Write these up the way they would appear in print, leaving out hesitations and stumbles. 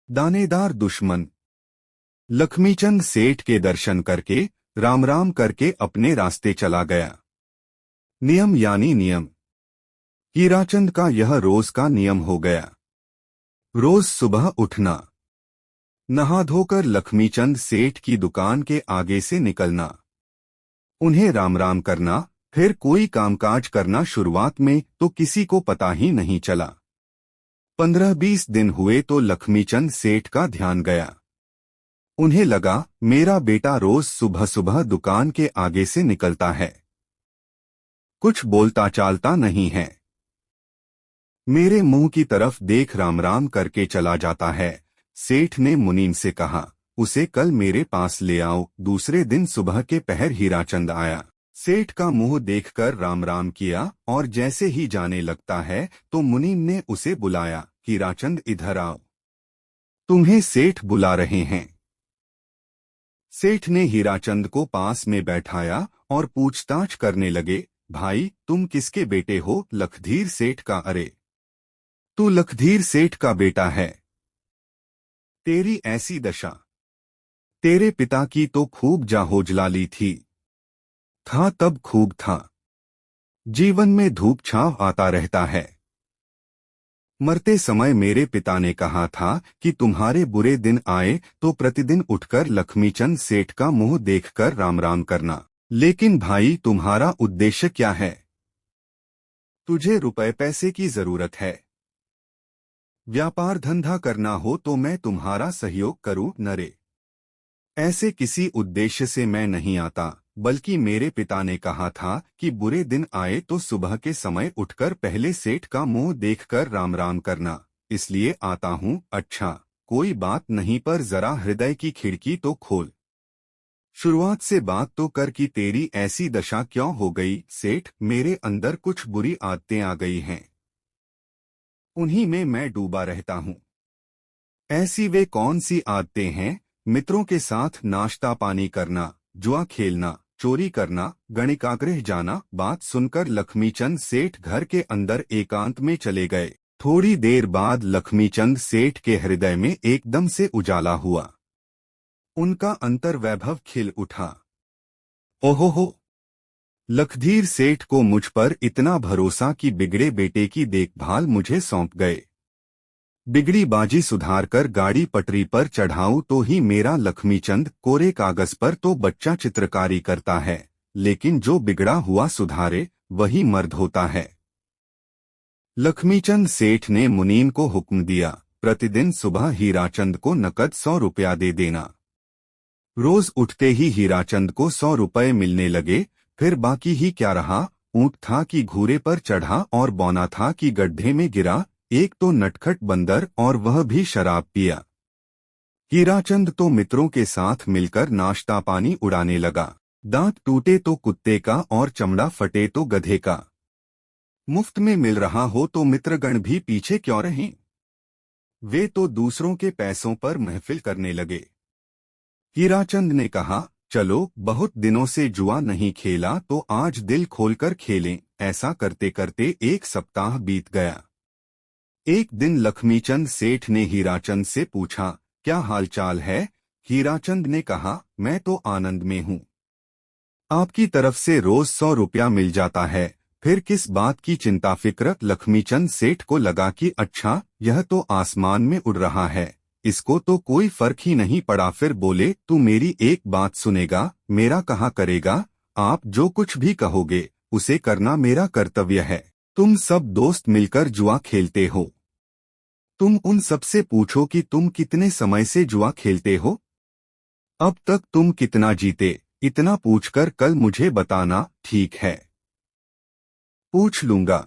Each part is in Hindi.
दानेदार दुश्मन। लक्ष्मीचंद सेठ के दर्शन करके राम राम करके अपने रास्ते चला गया। नियम यानी नियम। हीराचंद का यह रोज का नियम हो गया। रोज सुबह उठना, नहा धोकर लक्ष्मीचंद सेठ की दुकान के आगे से निकलना, उन्हें राम राम करना, फिर कोई कामकाज करना। शुरुआत में तो किसी को पता ही नहीं चला। 15-20 दिन हुए तो लक्ष्मीचंद सेठ का ध्यान गया। उन्हें लगा मेरा बेटा रोज सुबह सुबह दुकान के आगे से निकलता है, कुछ बोलता चालता नहीं है, मेरे मुंह की तरफ देख राम राम करके चला जाता है। सेठ ने मुनीम से कहा, उसे कल मेरे पास ले आओ। दूसरे दिन सुबह के पहर हीराचंद आया। सेठ का मुंह देखकर राम राम किया और जैसे ही जाने लगता है तो मुनीम ने उसे बुलाया, हीराचंद इधर आओ, तुम्हें सेठ बुला रहे हैं। सेठ ने हीराचंद को पास में बैठाया और पूछताछ करने लगे, भाई तुम किसके बेटे हो? लखधीर सेठ का। अरे तू लखधीर सेठ का बेटा है, तेरी ऐसी दशा, तेरे पिता की तो खूब जाहोजलाली थी। था तब खूब था, जीवन में धूप छांव आता रहता है। मरते समय मेरे पिता ने कहा था कि तुम्हारे बुरे दिन आए तो प्रतिदिन उठकर लक्ष्मीचंद सेठ का मुंह देखकर राम राम करना। लेकिन भाई तुम्हारा उद्देश्य क्या है? तुझे रुपए पैसे की जरूरत है, व्यापार धंधा करना हो तो मैं तुम्हारा सहयोग करूं न रे। ऐसे किसी उद्देश्य से मैं नहीं आता, बल्कि मेरे पिता ने कहा था कि बुरे दिन आए तो सुबह के समय उठकर पहले सेठ का मुंह देखकर राम राम करना, इसलिए आता हूं। अच्छा कोई बात नहीं, पर जरा हृदय की खिड़की तो खोल। शुरुआत से बात तो कर कि तेरी ऐसी दशा क्यों हो गई? सेठ, मेरे अंदर कुछ बुरी आदतें आ गई हैं, उन्हीं में मैं डूबा रहता हूं। ऐसी वे कौन सी आदतें हैं? मित्रों के साथ नाश्ता पानी करना, जुआ खेलना, चोरी करना, गणिकागृह जाना। बात सुनकर लक्ष्मीचंद सेठ घर के अंदर एकांत में चले गए। थोड़ी देर बाद लक्ष्मीचंद सेठ के हृदय में एकदम से उजाला हुआ, उनका अंतर्वैभव खिल उठा। ओहो, लखधीर सेठ को मुझ पर इतना भरोसा कि बिगड़े बेटे की देखभाल मुझे सौंप गए। बिगड़ी बाजी सुधारकर गाड़ी पटरी पर चढ़ाऊं तो ही मेरा लक्ष्मीचंद कोरे कागज पर तो बच्चा चित्रकारी करता है, लेकिन जो बिगड़ा हुआ सुधारे वही मर्द होता है। लक्ष्मीचंद सेठ ने मुनीम को हुक्म दिया, प्रतिदिन सुबह हीराचंद को नकद 100 रुपया दे देना। रोज उठते ही हीराचंद को 100 रुपये मिलने लगे। फिर बाकी ही क्या रहा? ऊंट था कि घूरे पर चढ़ा और बौना था कि गड्ढे में गिरा। एक तो नटखट बंदर और वह भी शराब पिया। हीराचंद तो मित्रों के साथ मिलकर नाश्ता पानी उड़ाने लगा। दांत टूटे तो कुत्ते का और चमड़ा फटे तो गधे का। मुफ्त में मिल रहा हो तो मित्रगण भी पीछे क्यों रहें? वे तो दूसरों के पैसों पर महफिल करने लगे। हीराचंद ने कहा, चलो बहुत दिनों से जुआ नहीं खेला तो आज दिल खोलकर खेलें। ऐसा करते करते एक सप्ताह बीत गया। एक दिन लक्ष्मीचंद सेठ ने हीराचंद से पूछा, क्या हालचाल है? हीराचंद ने कहा, मैं तो आनंद में हूँ, आपकी तरफ से रोज 100 रुपया मिल जाता है, फिर किस बात की चिंता फिक्र? लक्ष्मीचंद सेठ को लगा कि अच्छा यह तो आसमान में उड़ रहा है, इसको तो कोई फर्क ही नहीं पड़ा। फिर बोले, तू मेरी एक बात सुनेगा, मेरा कहा करेगा। आप जो कुछ भी कहोगे उसे करना मेरा कर्तव्य है। तुम सब दोस्त मिलकर जुआ खेलते हो, तुम उन सबसे पूछो कि तुम कितने समय से जुआ खेलते हो, अब तक तुम कितना जीते, इतना पूछकर कल मुझे बताना, ठीक है? पूछ लूंगा,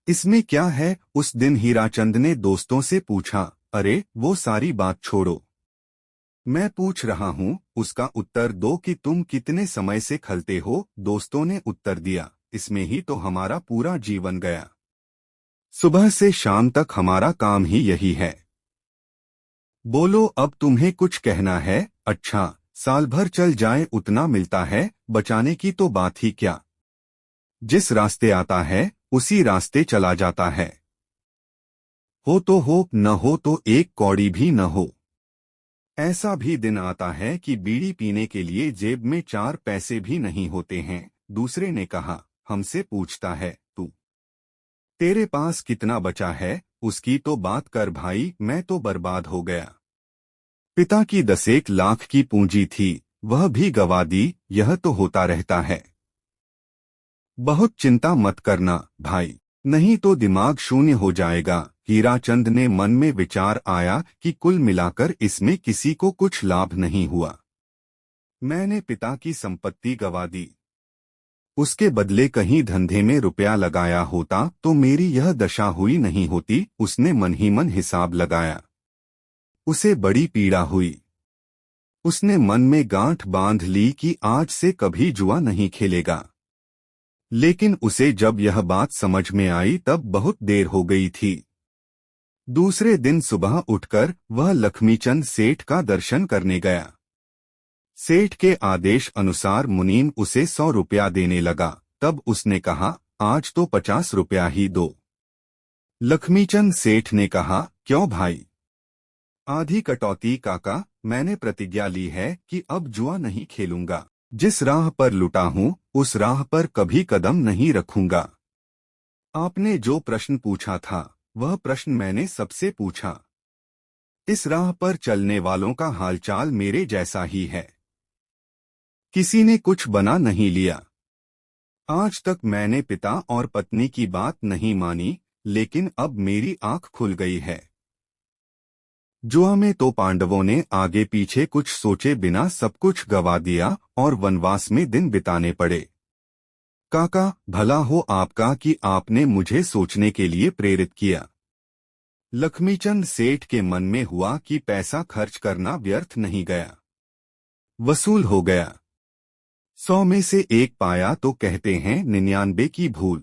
इसमें क्या है? उस दिन हीराचंद ने दोस्तों से पूछा, अरे वो सारी बात छोड़ो, मैं पूछ रहा हूँ उसका उत्तर दो कि तुम कितने समय से खेलते हो। दोस्तों ने उत्तर दिया, इसमें ही तो हमारा पूरा जीवन गया, सुबह से शाम तक हमारा काम ही यही है। बोलो अब तुम्हें कुछ कहना है? अच्छा साल भर चल जाए उतना मिलता है, बचाने की तो बात ही क्या, जिस रास्ते आता है उसी रास्ते चला जाता है। हो तो हो, न हो तो एक कौड़ी भी न हो। ऐसा भी दिन आता है कि बीड़ी पीने के लिए जेब में 4 पैसे भी नहीं होते हैं। दूसरे ने कहा, हमसे पूछता है तू, तेरे पास कितना बचा है, उसकी तो बात कर भाई, मैं तो बर्बाद हो गया। पिता की 10 लाख की पूंजी थी, वह भी गवा दी। यह तो होता रहता है। बहुत चिंता मत करना भाई, नहीं तो दिमाग शून्य हो जाएगा। हीराचंद ने मन में विचार आया कि कुल मिलाकर इसमें किसी को कुछ लाभ नहीं हुआ। मैंने पिता की संपत्ति गवा दी, उसके बदले कहीं धंधे में रुपया लगाया होता तो मेरी यह दशा हुई नहीं होती। उसने मन ही मन हिसाब लगाया। उसे बड़ी पीड़ा हुई। उसने मन में गांठ बांध ली कि आज से कभी जुआ नहीं खेलेगा। लेकिन उसे जब यह बात समझ में आई तब बहुत देर हो गई थी। दूसरे दिन सुबह उठकर वह लक्ष्मीचंद सेठ का दर्शन करने गया। सेठ के आदेश अनुसार मुनीम उसे 100 रुपया देने लगा। तब उसने कहा, आज तो 50 रुपया ही दो। लक्ष्मीचंद सेठ ने कहा, क्यों भाई? आधी कटौती काका, मैंने प्रतिज्ञा ली है कि अब जुआ नहीं खेलूंगा। जिस राह पर लुटा हूं उस राह पर कभी कदम नहीं रखूंगा। आपने जो प्रश्न पूछा था वह प्रश्न मैंने सबसे पूछा। इस राह पर चलने वालों का हालचाल मेरे जैसा ही है। किसी ने कुछ बना नहीं लिया। आज तक मैंने पिता और पत्नी की बात नहीं मानी, लेकिन अब मेरी आंख खुल गई है। जुआ में तो पांडवों ने आगे पीछे कुछ सोचे बिना सब कुछ गवा दिया और वनवास में दिन बिताने पड़े। काका, भला हो आपका कि आपने मुझे सोचने के लिए प्रेरित किया। लक्ष्मीचंद सेठ के मन में हुआ कि पैसा खर्च करना व्यर्थ नहीं गया, वसूल हो गया। 100 में से एक पाया तो कहते हैं 99 की भूल।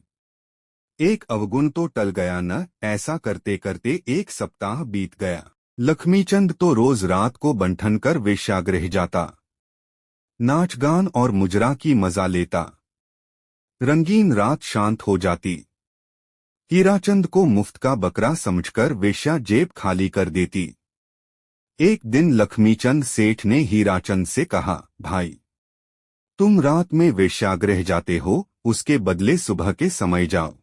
एक अवगुण तो टल गया न। ऐसा करते करते एक सप्ताह बीत गया। लक्ष्मीचंद तो रोज रात को बंठन कर वेश्यागृह जाता, नाच गान और मुजरा की मजा लेता। रंगीन रात शांत हो जाती। हीराचंद को मुफ्त का बकरा समझकर वेश्या जेब खाली कर देती। एक दिन लक्ष्मीचंद सेठ ने हीराचंद से कहा, भाई, तुम रात में वेश्यागृह जाते हो, उसके बदले सुबह के समय जाओ।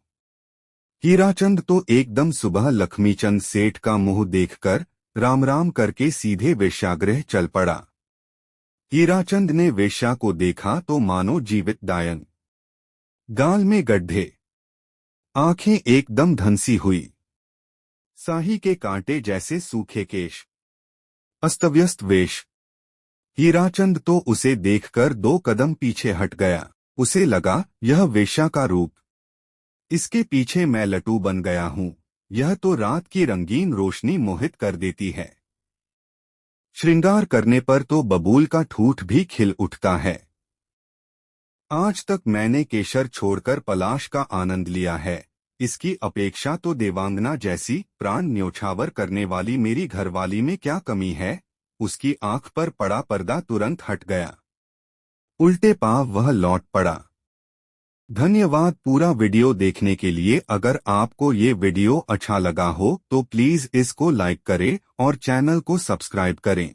हीराचंद तो एकदम सुबह लक्ष्मीचंद सेठ का मुंह देखकर राम राम करके सीधे वेश्यागृह चल पड़ा। हीराचंद ने वेश्या को देखा तो मानो जीवित डायन। गाल में गड्ढे, आंखें एकदम धंसी हुई, साही के कांटे जैसे सूखे केश, अस्तव्यस्त वेश। हीराचंद तो उसे देखकर 2 कदम पीछे हट गया। उसे लगा, यह वेश्या का रूप, इसके पीछे मैं लट्टू बन गया हूं। यह तो रात की रंगीन रोशनी मोहित कर देती है। श्रृंगार करने पर तो बबूल का ठूठ भी खिल उठता है। आज तक मैंने केशर छोड़कर पलाश का आनंद लिया है, इसकी अपेक्षा तो देवांगना जैसी प्राण न्योछावर करने वाली मेरी घरवाली में क्या कमी है। उसकी आंख पर पड़ा पर्दा तुरंत हट गया। उल्टे पांव वह लौट पड़ा। धन्यवाद पूरा वीडियो देखने के लिए। अगर आपको ये वीडियो अच्छा लगा हो तो प्लीज इसको लाइक करें और चैनल को सब्सक्राइब करें।